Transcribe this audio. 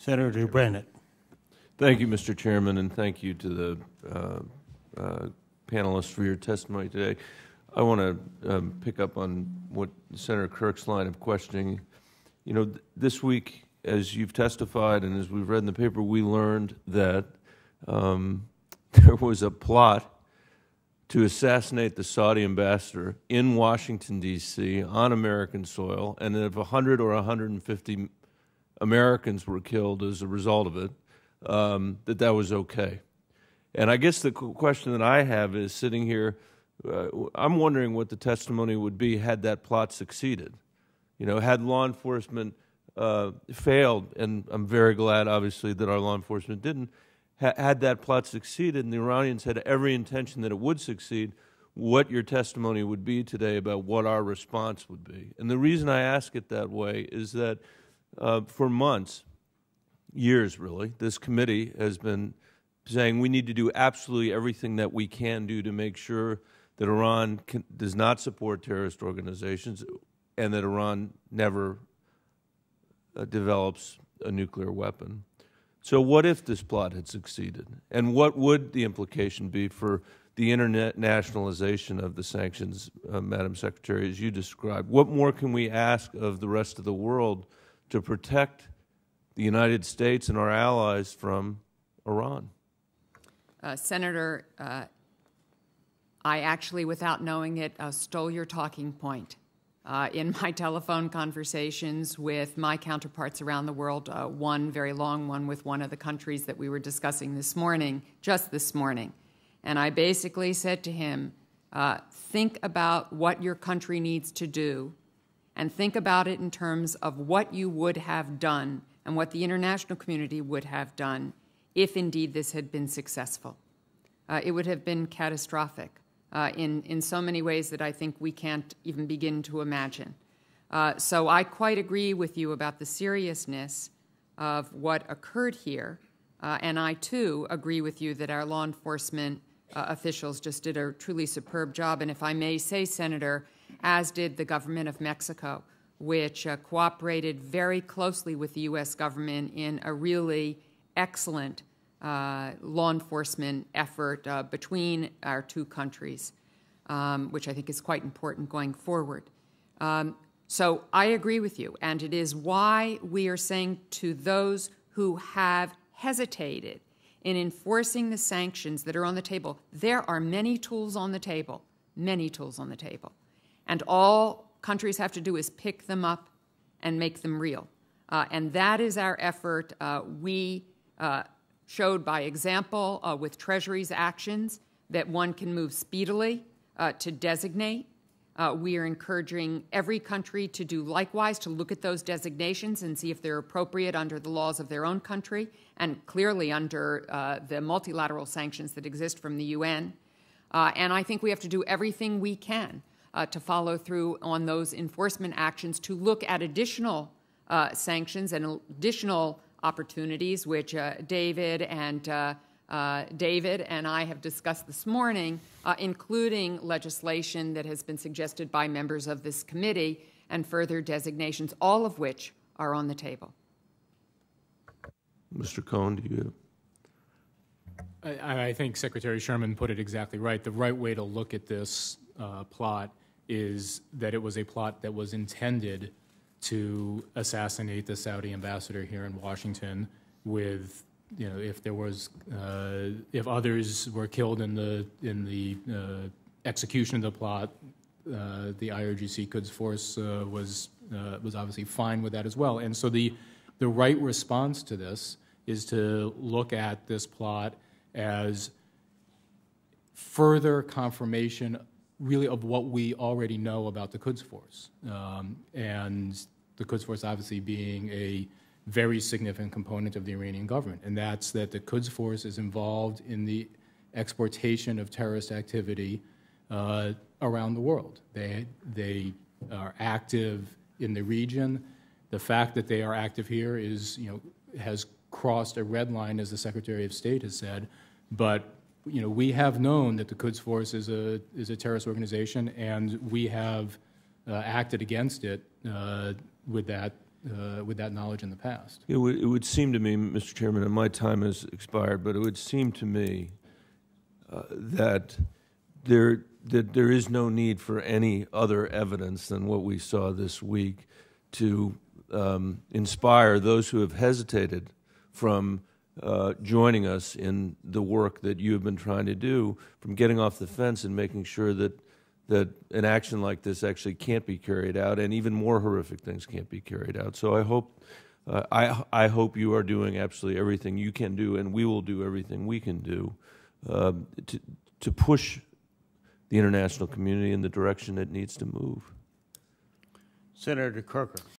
Senator Bennet. Thank you, Mr. Chairman, and thank you to the panelists for your testimony today. I want to pick up on what Senator Kirk's line of questioning. You know, this week, as you've testified and as we've read in the paper, we learned that there was a plot to assassinate the Saudi ambassador in Washington, D.C., on American soil, and that if 100 or 150 Americans were killed as a result of it, that was okay. And I guess the question that I have is, sitting here, I'm wondering what the testimony would be had that plot succeeded. You know, had law enforcement failed, and I'm very glad, obviously, that our law enforcement didn't, had that plot succeeded and the Iranians had every intention that it would succeed, what your testimony would be today about what our response would be. And the reason I ask it that way is that for months, years really, this committee has been saying we need to do absolutely everything that we can do to make sure that Iran does not support terrorist organizations and that Iran never develops a nuclear weapon. So what if this plot had succeeded? And what would the implication be for the internationalization of the sanctions, Madam Secretary, as you described? What more can we ask of the rest of the world to protect the United States and our allies from Iran? Senator, I actually, without knowing it, stole your talking point. In my telephone conversations with my counterparts around the world, one very long one with one of the countries that we were discussing this morning, just this morning. And I basically said to him, think about what your country needs to do and think about it in terms of what you would have done and what the international community would have done if indeed this had been successful. It would have been catastrophic. In so many ways that I think we can't even begin to imagine. So I quite agree with you about the seriousness of what occurred here, and I, too, agree with you that our law enforcement officials just did a truly superb job, and if I may say, Senator, as did the government of Mexico, which cooperated very closely with the U.S. government in a really excellent law enforcement effort between our two countries, which I think is quite important going forward. So I agree with you, and it is why we are saying to those who have hesitated in enforcing the sanctions that are on the table, there are many tools on the table, and all countries have to do is pick them up and make them real. And that is our effort. We showed by example with Treasury's actions that one can move speedily to designate. We are encouraging every country to do likewise, to look at those designations and see if they're appropriate under the laws of their own country and clearly under the multilateral sanctions that exist from the UN. And I think we have to do everything we can to follow through on those enforcement actions, to look at additional sanctions and additional opportunities, which David and I have discussed this morning, including legislation that has been suggested by members of this committee and further designations, all of which are on the table. Mr. Cohen, do you? I think Secretary Sherman put it exactly right. The right way to look at this plot is that it was a plot that was intended to assassinate the Saudi ambassador here in Washington with, you know, if there was, if others were killed in the execution of the plot, the IRGC Quds Force was obviously fine with that as well. And so the right response to this is to look at this plot as further confirmation really of what we already know about the Quds Force. And the Quds Force obviously being a very significant component of the Iranian government, and that's that the Quds Force is involved in the exportation of terrorist activity around the world. They are active in the region. The fact that they are active here is, you know, has crossed a red line, as the Secretary of State has said, but you know, we have known that the Quds Force is a terrorist organization, and we have acted against it with that knowledge in the past. It would seem to me, Mr. Chairman, and my time has expired, but it would seem to me that there is no need for any other evidence than what we saw this week to inspire those who have hesitated from joining us in the work that you have been trying to do, from getting off the fence and making sure that an action like this actually can't be carried out, and even more horrific things can't be carried out. So I hope you are doing absolutely everything you can do, and we will do everything we can do to push the international community in the direction it needs to move. Senator Kirker.